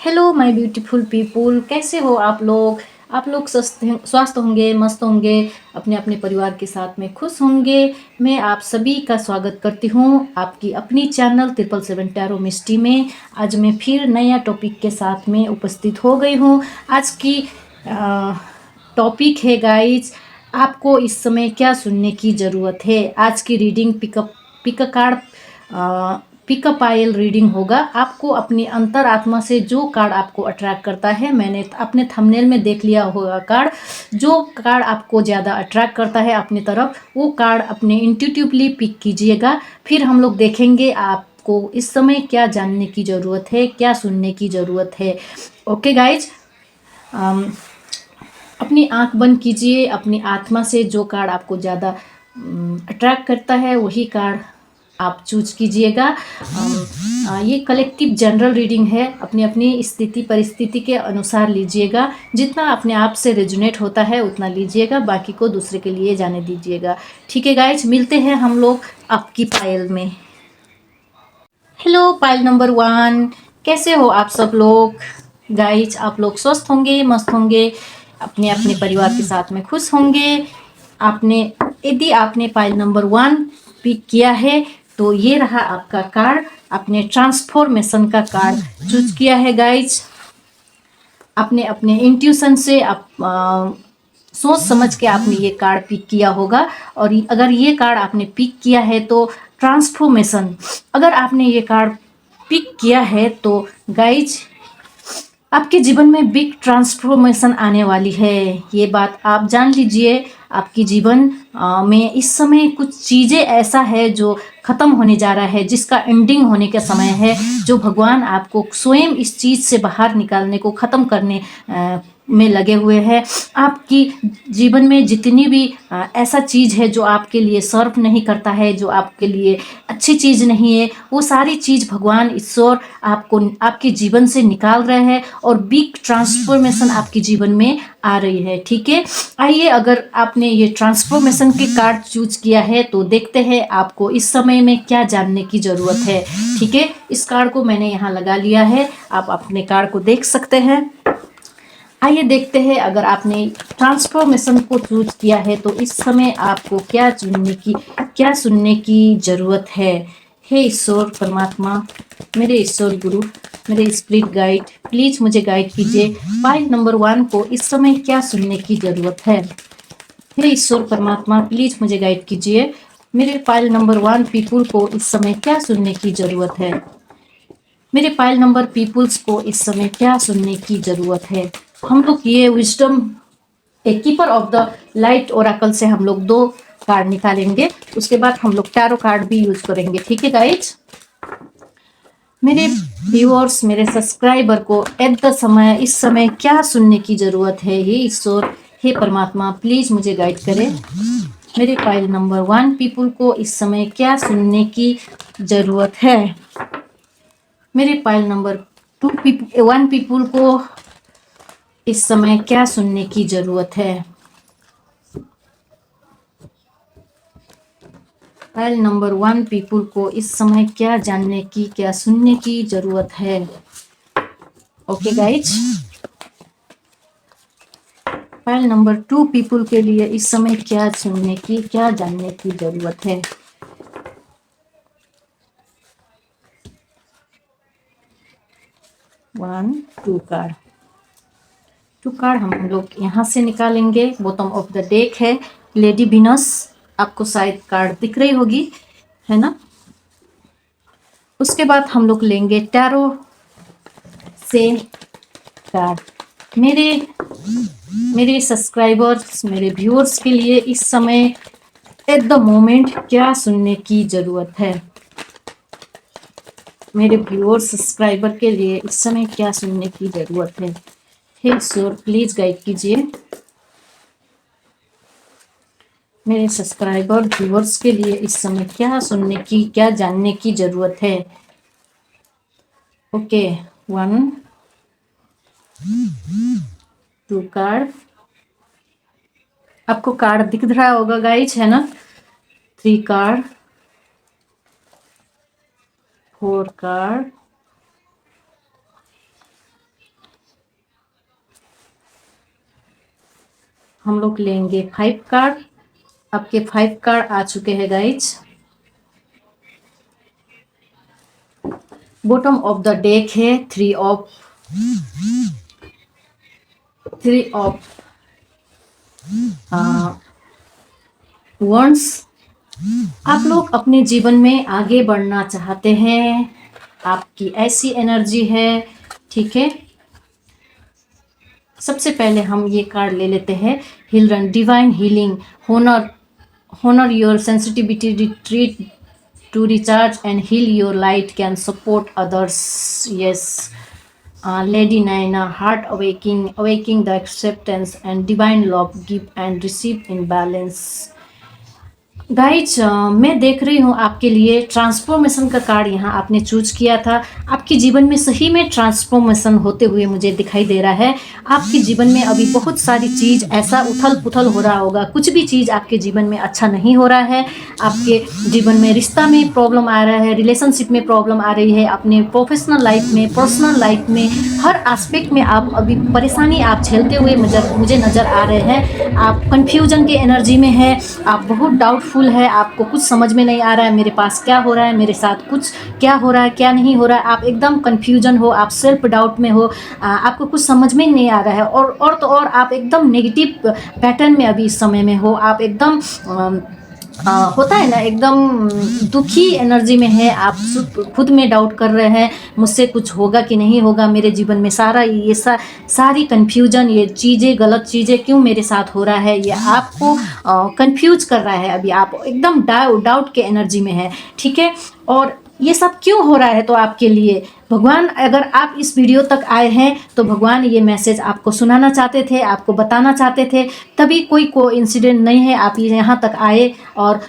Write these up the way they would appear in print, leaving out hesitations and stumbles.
Hello my beautiful people, कैसे हो आप लोग। आप लोग स्वस्थ होंगे, मस्त होंगे, अपने अपने परिवार के साथ में खुश होंगे। मैं आप सभी का स्वागत करती हूँ आपकी अपनी चैनल 777 टैरो मिस्टी में। आज मैं फिर नया टॉपिक के साथ में उपस्थित हो गई हूँ। आज की टॉपिक है गाइज, आपको इस समय क्या सुनने की ज़रूरत है। आज की रीडिंग पिकअप आयल रीडिंग होगा। आपको अपनी अंतर आत्मा से जो कार्ड आपको अट्रैक्ट करता है, मैंने अपने थंबनेल में देख लिया होगा कार्ड, जो कार्ड आपको ज़्यादा अट्रैक्ट करता है अपनी तरफ, वो कार्ड अपने इंट्यूटिवली पिक कीजिएगा। फिर हम लोग देखेंगे आपको इस समय क्या जानने की ज़रूरत है, क्या सुनने की ज़रूरत है। ओके गाइज, अपनी आंख बंद कीजिए। अपनी आत्मा से जो कार्ड आपको ज़्यादा अट्रैक्ट करता है वही कार्ड आप चूज कीजिएगा। ये कलेक्टिव जनरल रीडिंग है, अपनी अपनी स्थिति परिस्थिति के अनुसार लीजिएगा। जितना अपने आप से रेजोनेट होता है उतना लीजिएगा, बाकी को दूसरे के लिए जाने दीजिएगा। ठीक है गाइज, मिलते हैं हम लोग आपकी पायल में। हेलो पायल नंबर 1, कैसे हो आप सब लोग। गाइज आप लोग स्वस्थ होंगे, मस्त होंगे, अपने अपने परिवार के साथ में खुश होंगे। आपने यदि आपने पाइल नंबर 1 पिक किया है तो ये रहा आपका कार्ड। आपने ट्रांसफॉर्मेशन का कार्ड चूज किया है गाइज। आपने अपने इंट्यूशन से सोच समझ के आपने ये कार्ड पिक किया होगा। और अगर ये कार्ड आपने पिक किया है तो ट्रांसफॉर्मेशन, अगर आपने ये कार्ड पिक किया है तो गाइज आपके जीवन में बिग ट्रांसफॉर्मेशन आने वाली है। ये बात आप जान लीजिए। आपकी जीवन में इस समय कुछ चीज़ें ऐसा है जो ख़त्म होने जा रहा है, जिसका एंडिंग होने का समय है, जो भगवान आपको स्वयं इस चीज़ से बाहर निकालने को, ख़त्म करने में लगे हुए हैं। आपकी जीवन में जितनी भी ऐसा चीज़ है जो आपके लिए सर्व नहीं करता है, जो आपके लिए अच्छी चीज़ नहीं है, वो सारी चीज़ भगवान ईश्वर आपको आपके जीवन से निकाल रहे हैं और बिग ट्रांसफॉर्मेशन आपके जीवन में आ रही है। ठीक है, आइए, अगर आपने ये ट्रांसफॉर्मेशन के कार्ड चूज किया है तो देखते हैं आपको इस समय में क्या जानने की ज़रूरत है। ठीक है, इस कार्ड को मैंने यहाँ लगा लिया है, आप अपने कार्ड को देख सकते हैं। आइए देखते हैं, अगर आपने ट्रांसफॉर्मेशन को चूज किया है तो इस समय आपको क्या सुनने की ज़रूरत है। हे ईश्वर परमात्मा, मेरे ईश्वर गुरु, मेरे स्पिरिट गाइड, प्लीज़ मुझे गाइड कीजिए। पाइल नंबर 1 को इस समय क्या सुनने की ज़रूरत है। हे ईश्वर परमात्मा, प्लीज़ मुझे गाइड कीजिए। मेरे पाइल नंबर 1 पीपुल को इस समय क्या सुनने की ज़रूरत है। मेरे पाइल नंबर पीपुल्स को इस समय क्या सुनने की ज़रूरत है। हम लोग ये wisdom, A keeper of the light Oracle से हम लोग 2 कार्ड निकालेंगे, उसके बाद हम लोग टैरो कार्ड भी यूज करेंगे। ठीक है गाइज, मेरे व्यूअर्स, मेरे सब्सक्राइबर को इस समय क्या सुनने की ज़रूरत है। हे ईश्वर, हे परमात्मा, प्लीज़ मुझे गाइड करें। मेरे पाइल नंबर 1 पीपुल को इस समय क्या सुनने की ज़रूरत है। मेरे पाइल नंबर 1 पीपुल को इस समय क्या सुनने की ज़रूरत है। पाइल नंबर 1 पीपुल को इस समय क्या जानने की, क्या सुनने की ज़रूरत है। Okay guys, pile number 2 people के लिए इस समय क्या सुनने की, क्या जानने की ज़रूरत है। टू कार्ड हम लोग यहाँ से निकालेंगे। बॉटम ऑफ द डेक है लेडी विनस, आपको शायद कार्ड दिख रही होगी, है ना। उसके बाद हम लोग लेंगे टैरो से कार्ड। मेरे सब्सक्राइबर्स, मेरे व्यूअर्स के लिए इस समय एट द मोमेंट क्या सुनने की ज़रूरत है। मेरे व्यूअर्स, सब्सक्राइबर के लिए इस समय क्या सुनने की ज़रूरत है। हे ईश्वर, प्लीज़ गाइड कीजिए। मेरे सब्सक्राइबर व्यूअर्स के लिए इस समय क्या सुनने की, क्या जानने की ज़रूरत है। ओके, 1 2 कार्ड, आपको कार्ड दिख रहा होगा गाइज, है ना। 3 कार्ड, 4 कार्ड, हम लोग लेंगे 5 कार्ड। आपके 5 कार्ड आ चुके हैं guys. Bottom of the deck है 3 ऑफ वंस। आप लोग अपने जीवन में आगे बढ़ना चाहते हैं, आपकी ऐसी एनर्जी है, ठीक है। सबसे पहले हम ये कार्ड ले लेते हैं, हिलरन divine healing, honor your sensitivity, retreat to recharge and heal your light, can support others. Yes. Lady Naina, heart awaking the acceptance and divine love, give and receive in balance. Guys मैं देख रही हूँ आपके लिए transformation का card यहाँ आपने choose किया था। आपके जीवन में सही में ट्रांसफॉर्मेशन होते हुए मुझे दिखाई दे रहा है। आपके जीवन में अभी बहुत सारी चीज़ ऐसा उथल पुथल हो रहा होगा, कुछ भी चीज़ आपके जीवन में अच्छा नहीं हो रहा है। आपके जीवन में रिश्ता में प्रॉब्लम आ रहा है, रिलेशनशिप में प्रॉब्लम आ रही है, अपने प्रोफेशनल लाइफ में, पर्सनल लाइफ में, हर एस्पेक्ट में आप अभी परेशानी आप झेलते हुए मुझे नज़र आ रहे हैं। आप कन्फ्यूजन के एनर्जी में है, आप बहुत डाउटफुल है, आपको कुछ समझ में नहीं आ रहा है, मेरे पास क्या हो रहा है, मेरे साथ कुछ क्या हो रहा है, क्या नहीं हो रहा है। आप एकदम कन्फ्यूजन हो, आप सेल्फ डाउट में हो, आपको कुछ समझ में नहीं आ रहा है, और तो और आप एकदम नेगेटिव पैटर्न में अभी इस समय में हो। आप एकदम होता है ना, एकदम दुखी एनर्जी में है। आप खुद में डाउट कर रहे हैं, मुझसे कुछ होगा कि नहीं होगा, मेरे जीवन में सारा ये सारी कन्फ्यूजन, ये चीज़ें, गलत चीज़ें क्यों मेरे साथ हो रहा है, ये आपको कंफ्यूज कर रहा है। अभी आप एकदम डाउट के एनर्जी में है, ठीक है। और ये सब क्यों हो रहा है, तो आपके लिए भगवान, अगर आप इस वीडियो तक आए हैं तो भगवान ये मैसेज आपको सुनाना चाहते थे, आपको बताना चाहते थे, तभी कोई इंसिडेंट नहीं है। आप यहाँ तक आए और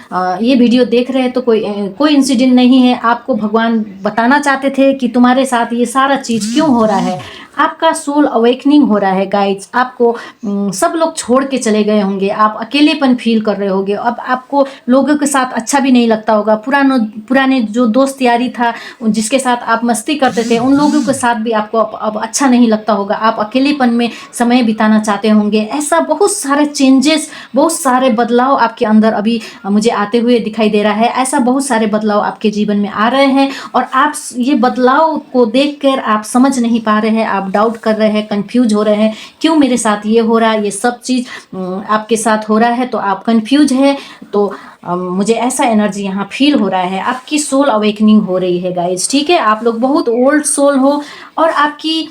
ये वीडियो देख रहे हैं तो कोई इंसिडेंट नहीं है। आपको भगवान बताना चाहते थे कि तुम्हारे साथ ये सारा चीज़ क्यों हो रहा है। आपका सोल अवेकनिंग हो रहा है गाइज। आपको सब लोग छोड़ के चले गए होंगे, आप अकेलेपन फील कर रहे होंगे। अब आपको लोगों के साथ अच्छा भी नहीं लगता होगा। पुराने जो दोस्त यारी था, जिसके साथ आप मस्ती करते थे, उन लोगों के साथ भी आपको अब अच्छा नहीं लगता होगा। आप अकेलेपन में समय बिताना चाहते होंगे। ऐसा बहुत सारे चेंजेस, बहुत सारे बदलाव आपके अंदर अभी मुझे आते हुए दिखाई दे रहा है। ऐसा बहुत सारे बदलाव आपके जीवन में आ रहे हैं और आप ये बदलाव को देखकर आप समझ नहीं पा रहे हैं, आप डाउट कर रहे हैं, कंफ्यूज हो रहे हैं, क्यों मेरे साथ ये हो रहा है। ये सब चीज़ आपके साथ हो रहा है तो आप कंफ्यूज है। तो मुझे ऐसा एनर्जी यहाँ फील हो रहा है। आपकी सोल अवेकनिंग हो रही है गाइज, ठीक है। आप लोग बहुत ओल्ड सोल हो और आपकी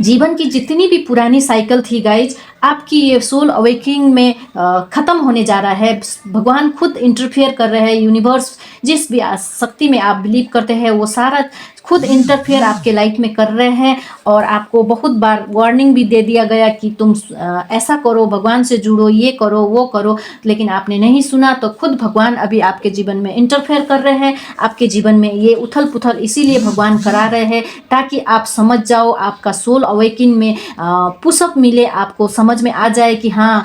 जीवन की जितनी भी पुरानी साइकिल थी गाइज, आपकी ये सोल अवेकिंग में ख़त्म होने जा रहा है। भगवान खुद इंटरफेयर कर रहे हैं। यूनिवर्स जिस भी शक्ति में आप बिलीव करते हैं वो सारा खुद इंटरफेयर आपके लाइफ में कर रहे हैं। और आपको बहुत बार वार्निंग भी दे दिया गया कि तुम ऐसा करो, भगवान से जुड़ो, ये करो, वो करो, लेकिन आपने नहीं सुना। तो खुद भगवान अभी आपके जीवन में इंटरफेयर कर रहे हैं। आपके जीवन में ये उथल पुथल इसीलिए भगवान करा रहे हैं ताकि आप समझ जाओ, आपका सोल अवेकिंग में पुशअप मिले, आपको समझ में आ जाए कि हाँ,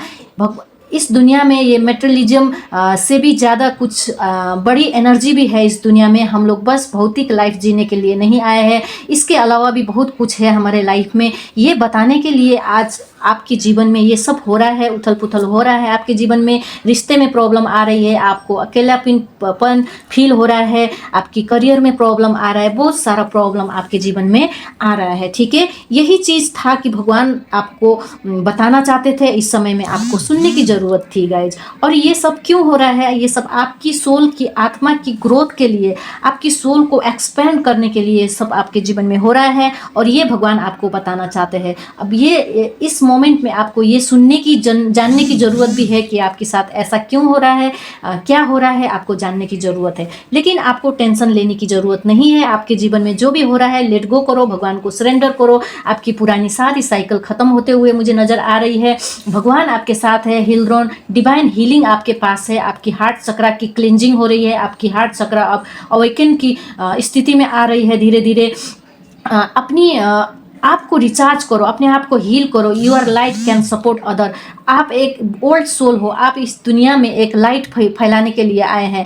इस दुनिया में ये मेटेरियलिज्म से भी ज़्यादा कुछ बड़ी एनर्जी भी है इस दुनिया में। हम लोग बस भौतिक लाइफ जीने के लिए नहीं आए हैं, इसके अलावा भी बहुत कुछ है हमारे लाइफ में। ये बताने के लिए आज आपके जीवन में ये सब हो रहा है, उथल पुथल हो रहा है। आपके जीवन में रिश्ते में प्रॉब्लम आ रही है, आपको अकेलापन फील हो रहा है, आपकी करियर में प्रॉब्लम आ रहा है, बहुत सारा प्रॉब्लम आपके जीवन में आ रहा है, ठीक है। यही चीज़ था कि भगवान आपको बताना चाहते थे। इस समय में आपको सुनने की ज़रूरत थी गाइज। और ये सब क्यों हो रहा है, ये सब आपकी सोल की, आत्मा की ग्रोथ के लिए, आपकी सोल को एक्सपेंड करने के लिए सब आपके जीवन में हो रहा है। और ये भगवान आपको बताना चाहते हैं। अब ये इस मोमेंट में आपको ये सुनने की, जानने की ज़रूरत भी है कि आपके साथ ऐसा क्यों हो रहा है, क्या हो रहा है, आपको जानने की ज़रूरत है। लेकिन आपको टेंशन लेने की ज़रूरत नहीं है। आपके जीवन में जो भी हो रहा है, लेट गो करो, भगवान को सरेंडर करो। आपकी पुरानी सारी साइकिल ख़त्म होते हुए मुझे नज़र आ रही है। भगवान आपके साथ है। हिलरॉन डिवाइन हीलिंग आपके पास है। आपकी हार्ट चक्रा की क्लिंजिंग हो रही है। आपकी हार्ट चक्रा अब अवेकन की स्थिति में आ रही है धीरे धीरे। अपनी आपको रिचार्ज करो, अपने आप को हील करो। Your light can support other. आप एक ओल्ड सोल हो, आप इस दुनिया में एक लाइट फैलाने के लिए आए हैं।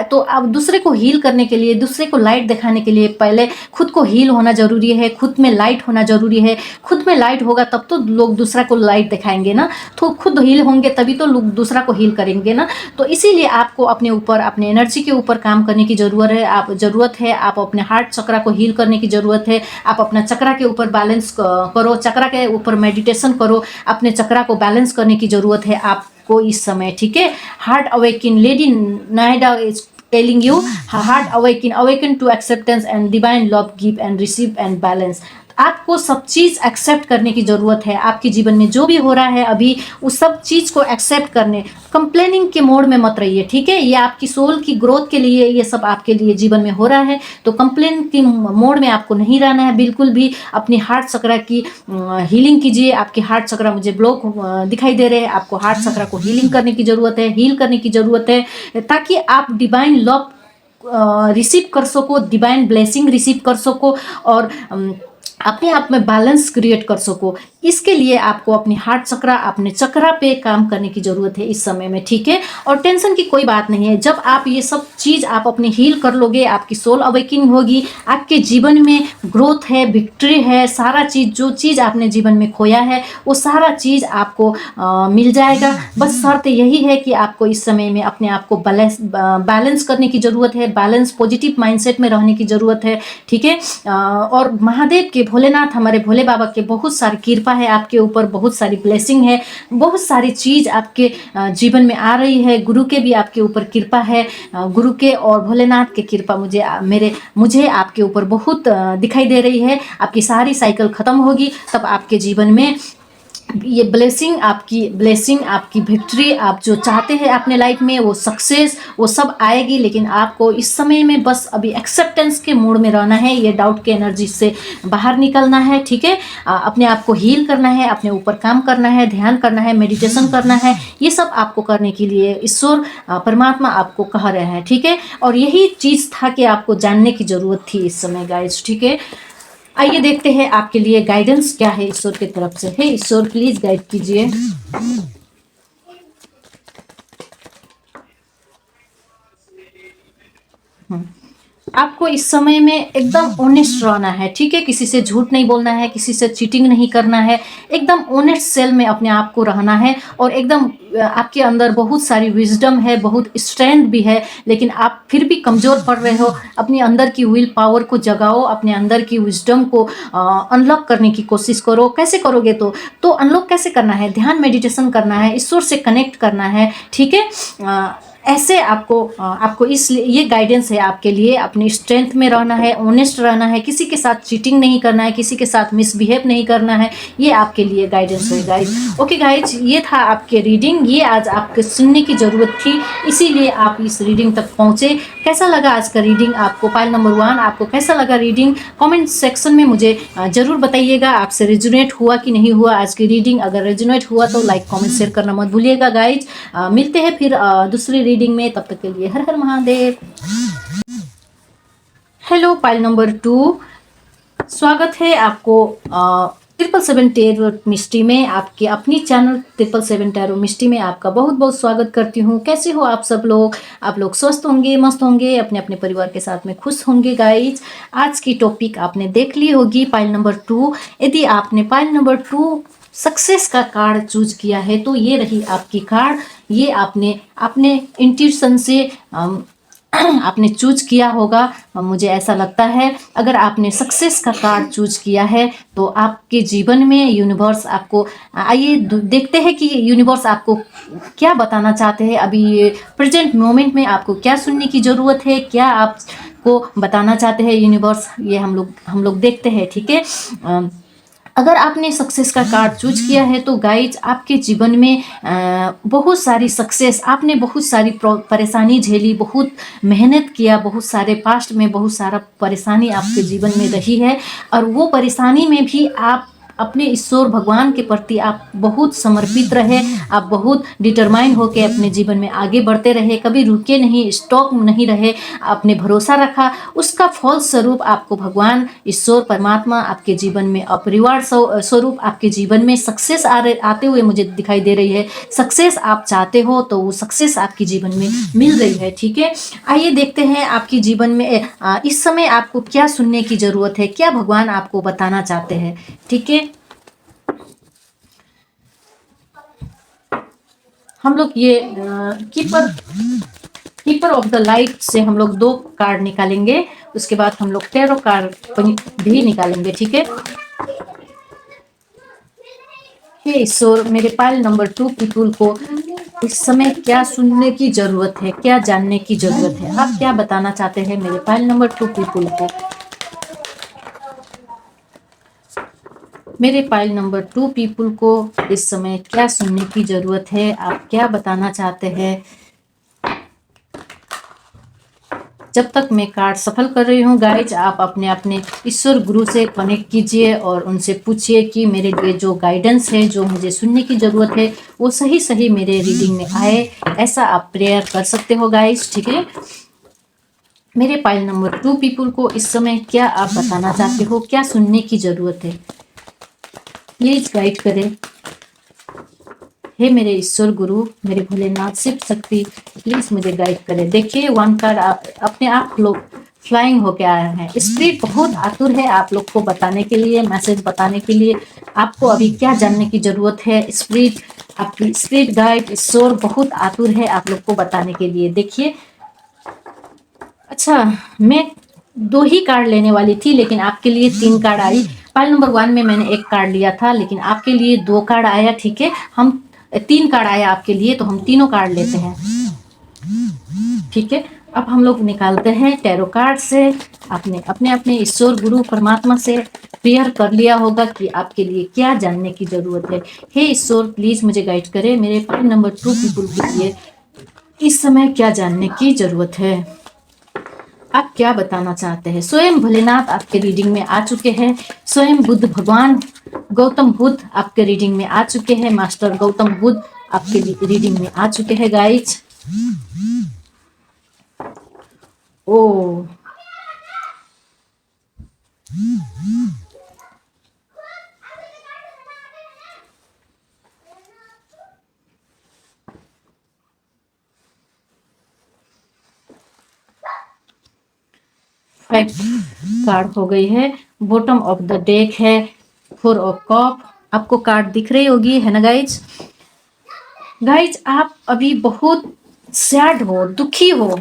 तो आप दूसरे को हील करने के लिए, दूसरे को लाइट दिखाने के लिए पहले खुद को हील होना जरूरी है, खुद में लाइट होना जरूरी है। खुद में लाइट होगा तब तो लोग दूसरा को लाइट दिखाएंगे ना, तो खुद हील होंगे तभी तो लोग दूसरा को हील करेंगे ना। तो इसीलिए आपको अपने ऊपर, अपने एनर्जी के ऊपर काम करने की ज़रूरत है। आप अपने हार्ट चक्रा को हील करने की ज़रूरत है। आप अपना चक्रा के ऊपर बैलेंस करो, चक्रा के ऊपर मेडिटेशन करो, अपने चक्रा को बैलेंस करने की ज़रूरत है आपको इस समय, ठीक है। Heart awaken, lady Nada is telling you, heart awaken to acceptance and divine love, give and receive and balance। आपको सब चीज़ एक्सेप्ट करने की ज़रूरत है। आपके जीवन में जो भी हो रहा है अभी, उस सब चीज़ को एक्सेप्ट करने, कंप्लेनिंग के मोड में मत रहिए, ठीक है। ये आपकी सोल की ग्रोथ के लिए, ये सब आपके लिए जीवन में हो रहा है, तो कंप्लेन की मोड में आपको नहीं रहना है बिल्कुल भी। अपनी हार्ट चक्रा की हीलिंग कीजिए। आपके हार्ट चक्रा मुझे ब्लॉक दिखाई दे रहे हैं, आपको हार्ट चक्रा को हीलिंग करने की ज़रूरत है, हील करने की ज़रूरत है, ताकि आप डिवाइन लव रिसीव कर सको, डिवाइन ब्लेसिंग रिसीव कर सको और अपने आप में बैलेंस क्रिएट कर सको। इसके लिए आपको अपनी हार्ट चक्रा, अपने चक्रा पे काम करने की ज़रूरत है इस समय में, ठीक है। और टेंशन की कोई बात नहीं है। जब आप ये सब चीज़ आप अपने हील कर लोगे, आपकी सोल अवेकिंग होगी, आपके जीवन में ग्रोथ है, विक्ट्री है, सारा चीज़, जो चीज़ आपने जीवन में खोया है वो सारा चीज़ आपको मिल जाएगा। बस शर्त यही है कि आपको इस समय में अपने आप को बैलेंस करने की ज़रूरत है, बैलेंस पॉजिटिव माइंडसेट में रहने की ज़रूरत है, ठीक है। और महादेव के, भोलेनाथ, हमारे भोले बाबा के बहुत सारी कृपा है आपके ऊपर, बहुत सारी ब्लेसिंग है, बहुत सारी चीज़ आपके जीवन में आ रही है। गुरु के भी आपके ऊपर कृपा है, गुरु के और भोलेनाथ के कृपा मुझे आपके ऊपर बहुत दिखाई दे रही है। आपकी सारी साइकिल खत्म होगी, तब आपके जीवन में ये ब्लेसिंग, आपकी विक्ट्री, आप जो चाहते हैं अपने लाइफ में, वो सक्सेस, वो सब आएगी। लेकिन आपको इस समय में बस अभी एक्सेप्टेंस के मूड में रहना है, ये डाउट के एनर्जी से बाहर निकलना है, ठीक है। अपने आप को हील करना है, अपने ऊपर काम करना है, ध्यान करना है, मेडिटेशन करना है। ये सब आपको करने के लिए ईश्वर परमात्मा आपको कह रहे हैं, ठीक है। और यही चीज़ था कि आपको जानने की ज़रूरत थी इस समय गाइस, ठीक है। आइए देखते हैं आपके लिए गाइडेंस क्या है ईश्वर की तरफ से। हे ईश्वर, प्लीज गाइड कीजिए। आपको इस समय में एकदम ऑनेस्ट रहना है, ठीक है। किसी से झूठ नहीं बोलना है, किसी से चीटिंग नहीं करना है, एकदम ऑनेस्ट सेल में अपने आप को रहना है। और एकदम आपके अंदर बहुत सारी विजडम है, बहुत स्ट्रेंथ भी है, लेकिन आप फिर भी कमज़ोर पड़ रहे हो। अपने अंदर की विल पावर को जगाओ, अपने अंदर की विजडम को अनलॉक करने की कोशिश करो। कैसे करोगे? तो अनलॉक कैसे करना है? ध्यान मेडिटेशन करना है, ईश्वर से कनेक्ट करना है, ठीक है। ऐसे आपको इसलिए ये गाइडेंस है आपके लिए। अपनी स्ट्रेंथ में रहना है, ऑनेस्ट रहना है, किसी के साथ चीटिंग नहीं करना है, किसी के साथ मिसबिहेव नहीं करना है। ये आपके लिए गाइडेंस है गाइज। ओके गाइज, ये था आपके रीडिंग। ये आज आपके सुनने की ज़रूरत थी, इसीलिए आप इस रीडिंग तक पहुँचे। कैसा लगा आज का रीडिंग आपको? पाइल नंबर 1, आपको कैसा लगा रीडिंग? कमेंट सेक्शन में मुझे ज़रूर बताइएगा। आपसे रेजोनेट हुआ कि नहीं हुआ आज की रीडिंग? अगर रेजोनेट हुआ तो लाइक कमेंट शेयर करना मत भूलिएगा गाइज। मिलते हैं फिर दूसरी रीडिंग में, तब तक के लिए हर हर महादेव। हेलो पाइल नंबर 2, स्वागत है आपको 777 टैरो मिस्ट्री में। आपके अपनी चैनल 777 टैरो मिस्ट्री में आपका बहुत बहुत स्वागत करती हूँ। कैसे हो आप सब लोग? आप लोग स्वस्थ होंगे, मस्त होंगे, अपने अपने परिवार के साथ में खुश होंगे गाइज। आज की टॉपिक आपने देख ली होगी, पाइल नंबर 2। यदि आपने पाइल नंबर 2 सक्सेस का कार्ड चूज किया है तो ये रही आपकी कार्ड। ये आपने अपने इंट्यूशन से आपने चूज किया होगा, मुझे ऐसा लगता है। अगर आपने सक्सेस का कार्ड चूज किया है तो आपके जीवन में यूनिवर्स आपको, आइए देखते हैं कि यूनिवर्स आपको क्या बताना चाहते हैं। अभी ये प्रेजेंट मोमेंट में आपको क्या सुनने की ज़रूरत है, क्या आपको बताना चाहते हैं यूनिवर्स, ये हम लोग देखते हैं, ठीक है। अगर आपने सक्सेस का कार्ड चूज किया है तो गाइज आपके जीवन में बहुत सारी सक्सेस, आपने बहुत सारी परेशानी झेली, बहुत मेहनत किया, बहुत सारे पास्ट में बहुत सारा परेशानी आपके जीवन में रही है। और वो परेशानी में भी आप अपने ईश्वर भगवान के प्रति आप बहुत समर्पित रहे, आप बहुत डिटरमाइन होकर अपने जीवन में आगे बढ़ते रहे, कभी रुके नहीं, स्टॉप नहीं रहे, आपने भरोसा रखा, उसका फल स्वरूप आपको भगवान ईश्वर परमात्मा आपके जीवन में अपरिवार स्वरूप आपके जीवन में सक्सेस आते हुए मुझे दिखाई दे रही है। सक्सेस आप चाहते हो तो वो सक्सेस आपके जीवन में मिल रही है। ठीक है, आइए देखते हैं आपके जीवन में इस समय आपको क्या सुनने की जरूरत है, क्या भगवान आपको बताना चाहते हैं। ठीक है, हम लोग ये कीपर ऑफ द लाइट से हम लोग 2 कार्ड निकालेंगे, उसके बाद हम लोग टैरो कार्ड भी निकालेंगे। ठीक है, हे ईश्वर, मेरे पाइल नंबर 2 पीपुल को इस समय क्या सुनने की जरूरत है, क्या जानने की जरूरत है, आप क्या बताना चाहते हैं मेरे पाइल नंबर 2 पीपुल को। मेरे पाइल नंबर 2 पीपुल को इस समय क्या सुनने की जरूरत है, आप क्या बताना चाहते हैं। जब तक मैं कार्ड सफल कर रही हूँ गाइज, आप अपने अपने ईश्वर गुरु से कनेक्ट कीजिए और उनसे पूछिए कि मेरे लिए जो गाइडेंस है, जो मुझे सुनने की ज़रूरत है, वो सही सही मेरे रीडिंग में आए। ऐसा आप प्रेयर कर सकते हो गाइज। ठीक है, मेरे पाइल नंबर 2 पीपुल को इस समय क्या आप बताना चाहते हो, क्या सुनने की ज़रूरत है, प्लीज गाइड करें। हे मेरे ईश्वर गुरु, मेरे भोलेनाथ शिव शक्ति, प्लीज मुझे गाइड करें। देखिए 1 कार्ड अपने आप लोग फ्लाइंग होके आए हैं। स्पिरिट बहुत आतुर है आप लोग को बताने के लिए, मैसेज बताने के लिए। आपको अभी क्या जानने की जरूरत है, स्पिरिट, आपकी स्पिरिट गाइड ईश्वर बहुत आतुर है आप लोग को बताने के लिए। देखिए, अच्छा, मैं 2 ही कार्ड लेने वाली थी लेकिन आपके लिए 3 कार्ड आई। पाइल नंबर 1 में मैंने 1 कार्ड लिया था लेकिन आपके लिए 2 कार्ड आया। ठीक है, हम 3 कार्ड आया आपके लिए, तो हम तीनों कार्ड लेते हैं। ठीक है, अब हम लोग निकालते हैं टैरो कार्ड से। आपने अपने अपने ईश्वर गुरु परमात्मा से प्रेयर कर लिया होगा कि आपके लिए क्या जानने की जरूरत है। हे ईश्वर, प्लीज मुझे गाइड करें, मेरे पाइल नंबर 2 पीपुल के लिए इस समय क्या जानने की जरूरत है, आप क्या बताना चाहते हैं। स्वयं भोलेनाथ आपके रीडिंग में आ चुके हैं, स्वयं बुद्ध भगवान गौतम बुद्ध आपके रीडिंग में आ चुके हैं, मास्टर गौतम बुद्ध आपके रीडिंग में आ चुके हैं गाइज। ओ कार्ड हो गई है, बॉटम ऑफ द डेक है 4 ऑफ कप। आपको कार्ड दिख रही होगी है ना गाइज। गाइज, आप अभी बहुत सैड हो, दुखी हो।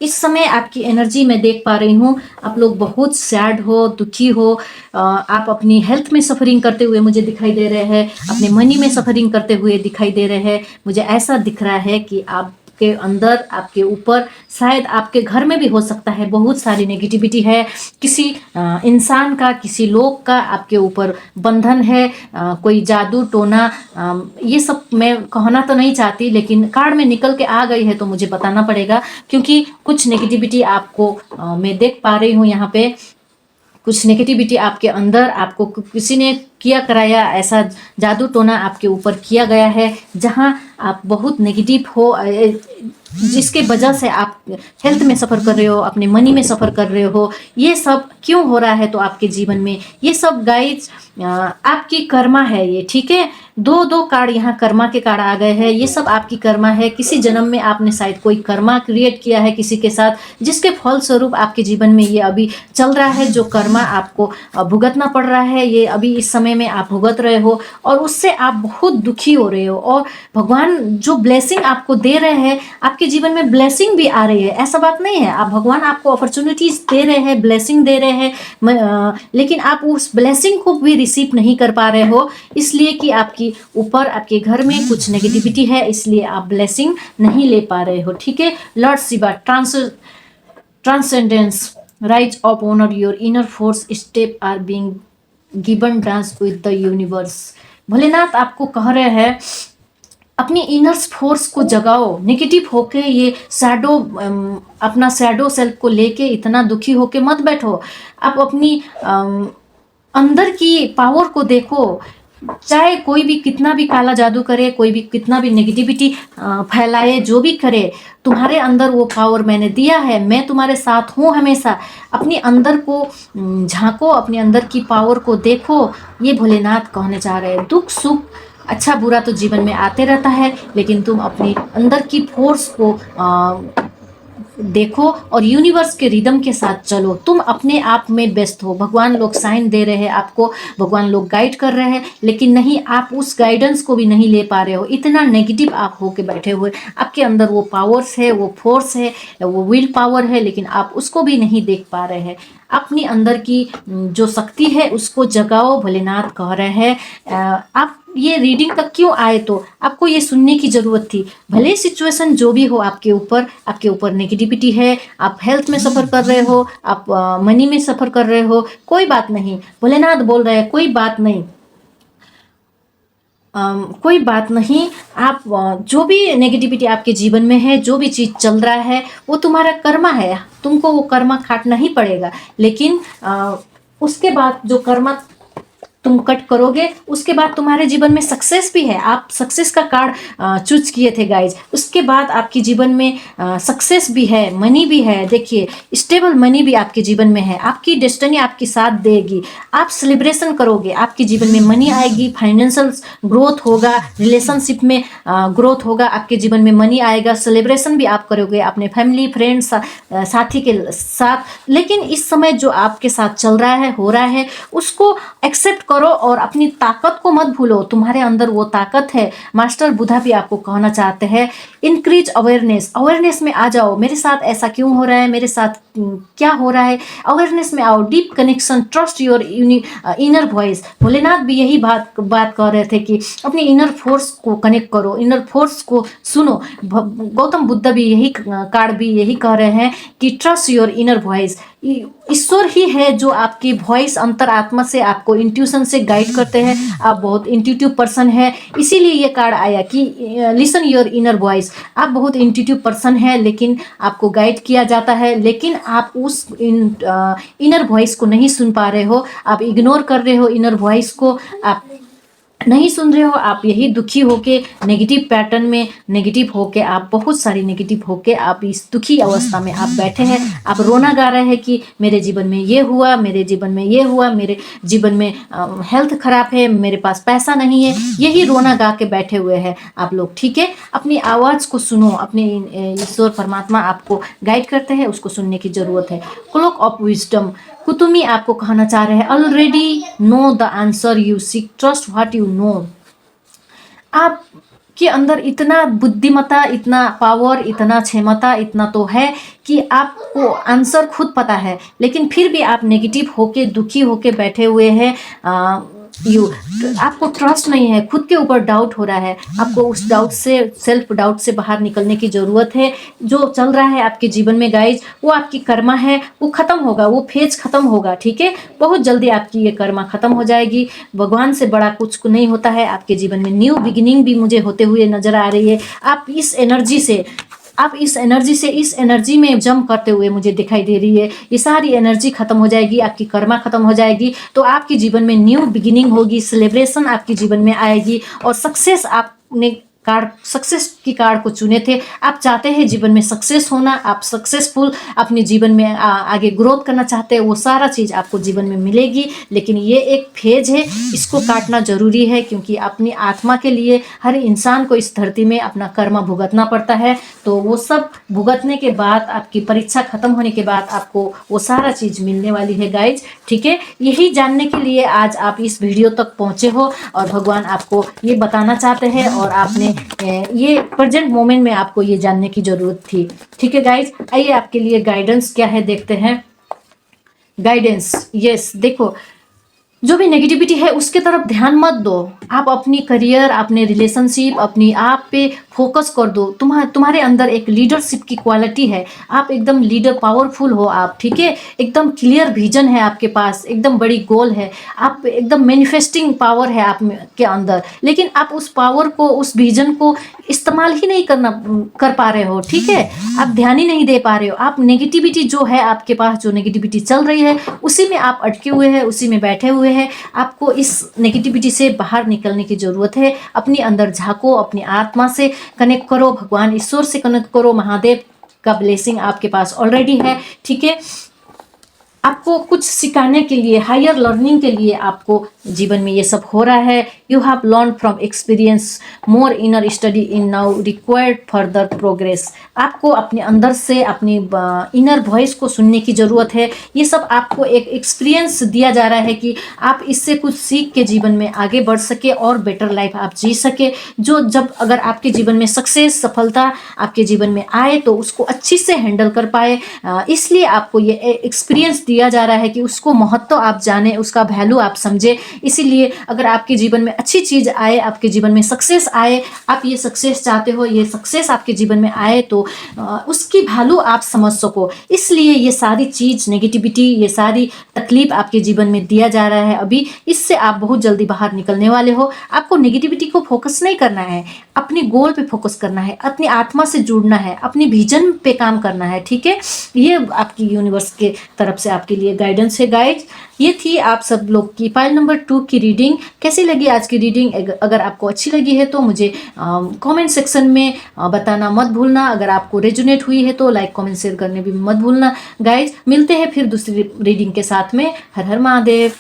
इस समय आपकी एनर्जी मैं देख पा रही हूँ, आप लोग बहुत सैड हो, दुखी हो। आप अपनी हेल्थ में सफरिंग करते हुए मुझे दिखाई दे रहे हैं, अपने मनी में सफरिंग करते हुए दिखाई दे रहे हैं। मुझे ऐसा दिख रहा है कि आपके अंदर, आपके ऊपर, शायद आपके घर में भी हो सकता है, बहुत सारी नेगेटिविटी है। किसी इंसान का, किसी लोग का आपके ऊपर बंधन है, कोई जादू टोना, ये सब मैं कहना तो नहीं चाहती लेकिन कार्ड में निकल के आ गई है तो मुझे बताना पड़ेगा, क्योंकि कुछ नेगेटिविटी आपको मैं देख पा रही हूँ यहाँ पे। कुछ नेगेटिविटी आपके अंदर, आपको किसी ने किया कराया, ऐसा जादू टोना आपके ऊपर किया गया है जहां आप बहुत नेगेटिव हो, जिसके वजह से आप हेल्थ में सफ़र कर रहे हो, अपने मनी में सफ़र कर रहे हो। ये सब क्यों हो रहा है तो आपके जीवन में ये सब गाइज आपकी कर्मा है ये। ठीक है, 2 कार्ड यहाँ कर्मा के कार्ड आ गए हैं, ये सब आपकी कर्मा है। किसी जन्म में आपने शायद कोई कर्मा क्रिएट किया है किसी के साथ, जिसके फल स्वरूप आपके जीवन में ये अभी चल रहा है। जो कर्मा आपको भुगतना पड़ रहा है, ये अभी इस समय में आप भुगत रहे हो और उससे आप बहुत दुखी हो रहे हो। और भगवान जो ब्लेसिंग आपको दे रहे हैं, आपके जीवन में ब्लेसिंग भी आ रही है, ऐसा बात नहीं है। आप भगवान आपको अपॉर्चुनिटीज दे रहे हैं, ब्लेसिंग दे रहे हैं, लेकिन आप उस ब्लेसिंग को भी रिसीव नहीं कर पा रहे हो, इसलिए कि आपकी ऊपर, आपके घर में कुछ नेगेटिविटी है, इसलिए आप ब्लेसिंग नहीं ले पा रहे हो। ठीक है, lord Shiva transcendence rise of honour your inner force step are being given dance with the universe. Bholenath आपको कह रहे हैं अपनी इनर फोर्स को जगाओ, नेगेटिव होके ये शैडो, अपना शैडो सेल्फ को लेके इतना दुखी होके मत बैठो। आप अपनी अंदर की पावर को देखो। चाहे कोई भी कितना भी काला जादू करे, कोई भी कितना भी नेगेटिविटी फैलाए, जो भी करे, तुम्हारे अंदर वो पावर मैंने दिया है। मैं तुम्हारे साथ हूँ हमेशा। अपने अंदर को झांको, अपने अंदर की पावर को देखो। ये भोलेनाथ कहने चाह रहे हैं। दुख सुख अच्छा बुरा तो जीवन में आते रहता है, लेकिन तुम अपने अंदर की फोर्स को देखो और यूनिवर्स के रिदम के साथ चलो। तुम अपने आप में व्यस्त हो। भगवान लोग साइन दे रहे हैं आपको, भगवान लोग गाइड कर रहे हैं, लेकिन नहीं, आप उस गाइडेंस को भी नहीं ले पा रहे हो। इतना नेगेटिव आप होके बैठे हुए। आपके अंदर वो पावर्स है, वो फोर्स है, वो विल पावर है, लेकिन आप उसको भी नहीं देख पा रहे हैं। अपनी अंदर की जो शक्ति है उसको जगाओ, भोलेनाथ कह रहे हैं। आप ये रीडिंग तक क्यों आए, तो आपको ये सुनने की ज़रूरत थी। भले सिचुएशन जो भी हो आपके ऊपर नेगेटिविटी है, आप हेल्थ में सफ़र कर रहे हो, आप मनी में सफ़र कर रहे हो, कोई बात नहीं। भोलेनाथ बोल रहे हैं कोई बात नहीं, कोई बात नहीं। आप जो भी नेगेटिविटी आपके जीवन में है, जो भी चीज़ चल रहा है, वो तुम्हारा कर्मा है। तुमको वो कर्मा काटना ही पड़ेगा, लेकिन उसके बाद जो कर्मा तुम कट करोगे, उसके बाद तुम्हारे जीवन में सक्सेस भी है। आप सक्सेस का कार्ड चूज किए थे गाइज। उसके बाद आपके जीवन में सक्सेस भी है, मनी भी है। देखिए, स्टेबल मनी भी आपके जीवन में है। आपकी डेस्टिनी आपकी साथ देगी। आप सेलिब्रेशन करोगे, आपके जीवन में मनी आएगी, फाइनेंशियल ग्रोथ होगा, रिलेशनशिप में ग्रोथ होगा, आपके जीवन में मनी आएगा। सेलिब्रेशन भी आप करोगे अपने फैमिली फ्रेंड्स साथी के साथ। लेकिन इस समय जो आपके साथ चल रहा है, हो रहा है, उसको एक्सेप्ट करो और अपनी ताकत को मत भूलो। तुम्हारे अंदर वो ताकत है। मास्टर बुद्धा भी आपको कहना चाहते हैं, इंक्रीज अवेयरनेस में आ जाओ। मेरे साथ ऐसा क्यों हो रहा है, मेरे साथ क्या हो रहा है, अवेयरनेस में आओ। Deep connection, trust your inner voice. Bholenath भी यही बात कह रहे थे कि अपनी इनर फोर्स को कनेक्ट करो, इनर फोर्स को सुनो। गौतम बुद्ध भी यही कार्ड भी यही कह रहे हैं कि ट्रस्ट योर इनर वॉइस। ईश्वर ही है जो आपकी वॉइस अंतरात्मा से, आपको इंट्यूशन से गाइड करते हैं। आप बहुत इंट्यूटिव पर्सन है, इसीलिए ये कार्ड आया कि लिसन योर इनर वॉइस। आप बहुत इंट्यूटिव पर्सन है, लेकिन आपको गाइड किया जाता है, लेकिन आप उस इनर वॉइस को नहीं सुन पा रहे हो। आप इग्नोर कर रहे हो इनर वॉइस को, आप नहीं सुन रहे हो। आप यही दुखी होके नेगेटिव पैटर्न में नेगेटिव होके, आप बहुत सारी नेगेटिव होके आप इस दुखी अवस्था में आप बैठे हैं। आप रोना गा रहे हैं कि मेरे जीवन में ये हुआ, मेरे जीवन में ये हुआ, मेरे जीवन में हेल्थ खराब है, मेरे पास पैसा नहीं है। यही रोना गा के बैठे हुए हैं आप लोग, ठीक है। अपनी आवाज़ को सुनो, अपने ईश्वर परमात्मा आपको गाइड करते हैं, उसको सुनने की ज़रूरत है। क्लॉक ऑफ विजडम कुतुमी आपको कहना चाह रहे हैं, already know the answer you seek, trust what you know. आपके अंदर इतना बुद्धिमत्ता, इतना पावर, इतना क्षमता, इतना तो है कि आपको आंसर खुद पता है, लेकिन फिर भी आप नेगेटिव होके, दुखी होके बैठे हुए हैं। आपको ट्रस्ट नहीं है, खुद के ऊपर डाउट हो रहा है। आपको उस डाउट से, सेल्फ डाउट से बाहर निकलने की ज़रूरत है। जो चल रहा है आपके जीवन में गाइज, वो आपकी कर्मा है, वो ख़त्म होगा, वो फेज ख़त्म होगा, ठीक है। बहुत जल्दी आपकी ये कर्मा ख़त्म हो जाएगी। भगवान से बड़ा कुछ नहीं होता है। आपके जीवन में न्यू बिगिनिंग भी मुझे होते हुए नज़र आ रही है। आप इस एनर्जी से, इस एनर्जी में जंप करते हुए मुझे दिखाई दे रही है। ये सारी एनर्जी खत्म हो जाएगी, आपकी कर्मा खत्म हो जाएगी, तो आपके जीवन में न्यू बिगिनिंग होगी, सेलिब्रेशन आपके जीवन में आएगी और सक्सेस। आपने कार्ड, सक्सेस की कार्ड को चुने थे। आप चाहते हैं जीवन में सक्सेस होना, आप सक्सेसफुल अपने जीवन में आगे ग्रोथ करना चाहते हैं, वो सारा चीज़ आपको जीवन में मिलेगी। लेकिन ये एक फेज है, इसको काटना ज़रूरी है, क्योंकि अपनी आत्मा के लिए हर इंसान को इस धरती में अपना कर्म भुगतना पड़ता है। तो वो सब भुगतने के बाद, आपकी परीक्षा खत्म होने के बाद आपको वो सारा चीज़ मिलने वाली है गाइज, ठीक है। यही जानने के लिए आज आप इस वीडियो तक पहुँचे हो और भगवान आपको ये बताना चाहते हैं, और आपने ये प्रेजेंट मोमेंट में आपको ये जानने की जरूरत थी, ठीक है गाइज। आइए आपके लिए गाइडेंस क्या है देखते हैं। गाइडेंस, यस, देखो, जो भी नेगेटिविटी है उसके तरफ ध्यान मत दो। आप अपनी करियर, अपने रिलेशनशिप, अपनी आप पे फोकस कर दो। तुम्हारे अंदर एक लीडरशिप की क्वालिटी है। आप एकदम लीडर, पावरफुल हो आप, ठीक है। एकदम क्लियर विजन है आपके पास, एकदम बड़ी गोल है। आप एकदम मैनिफेस्टिंग पावर है आप के अंदर, लेकिन आप उस पावर को, उस विजन को इस्तेमाल ही नहीं कर पा रहे हो, ठीक है। आप ध्यान ही नहीं दे पा रहे हो। आप नेगेटिविटी जो है आपके पास, जो नेगेटिविटी चल रही है, उसी में आप अटके हुए हैं, उसी में बैठे हुए हैं। हैं। आपको इस नेगेटिविटी से बाहर निकलने की ज़रूरत है। अपने अंदर झाँको, अपनी आत्मा से कनेक्ट करो, भगवान ईश्वर से कनेक्ट करो। महादेव का ब्लेसिंग आपके पास ऑलरेडी है, ठीक है। आपको कुछ सिखाने के लिए, हायर लर्निंग के लिए आपको जीवन में ये सब हो रहा है। You have learn from experience, more inner study in now required further progress. आपको अपने अंदर से अपनी इनर वॉइस को सुनने की ज़रूरत है। ये सब आपको एक एक्सपीरियंस दिया जा रहा है कि आप इससे कुछ सीख के जीवन में आगे बढ़ सके और बेटर लाइफ आप जी सके। जो जब अगर आपके जीवन में सक्सेस, सफलता आपके जीवन में आए तो उसको अच्छी से हैंडल कर पाए। इसलिए आपको ये एक्सपीरियंस दिया जा रहा है कि उसको महत्व आप जाने, उसका वैल्यू आप समझे। इसीलिए अगर आपके जीवन में अच्छी चीज़ आए, आपके जीवन में सक्सेस आए, आप ये सक्सेस चाहते हो, ये सक्सेस आपके जीवन में आए तो उसकी वैल्यू आप समझ सको। इसलिए ये सारी चीज़, नेगेटिविटी, ये सारी तकलीफ आपके जीवन में दिया जा रहा है अभी। इससे आप बहुत जल्दी बाहर निकलने वाले हो। आपको नेगेटिविटी को फोकस नहीं करना है, अपने गोल पे फोकस करना है, अपनी आत्मा से जुड़ना है, अपनी विजन पे काम करना है, ठीक है। ये आपकी यूनिवर्स के तरफ से आपके लिए गाइडेंस है गाइज। ये थी आप सब लोग की फाइल नंबर 2 की रीडिंग। कैसी लगी आज की रीडिंग? अगर आपको अच्छी लगी है तो मुझे कमेंट सेक्शन में बताना मत भूलना। अगर आपको रेजोनेट हुई है तो लाइक, कमेंट, शेयर करने भी मत भूलना गाइज। मिलते हैं फिर दूसरी रीडिंग के साथ में। हर हर महादेव।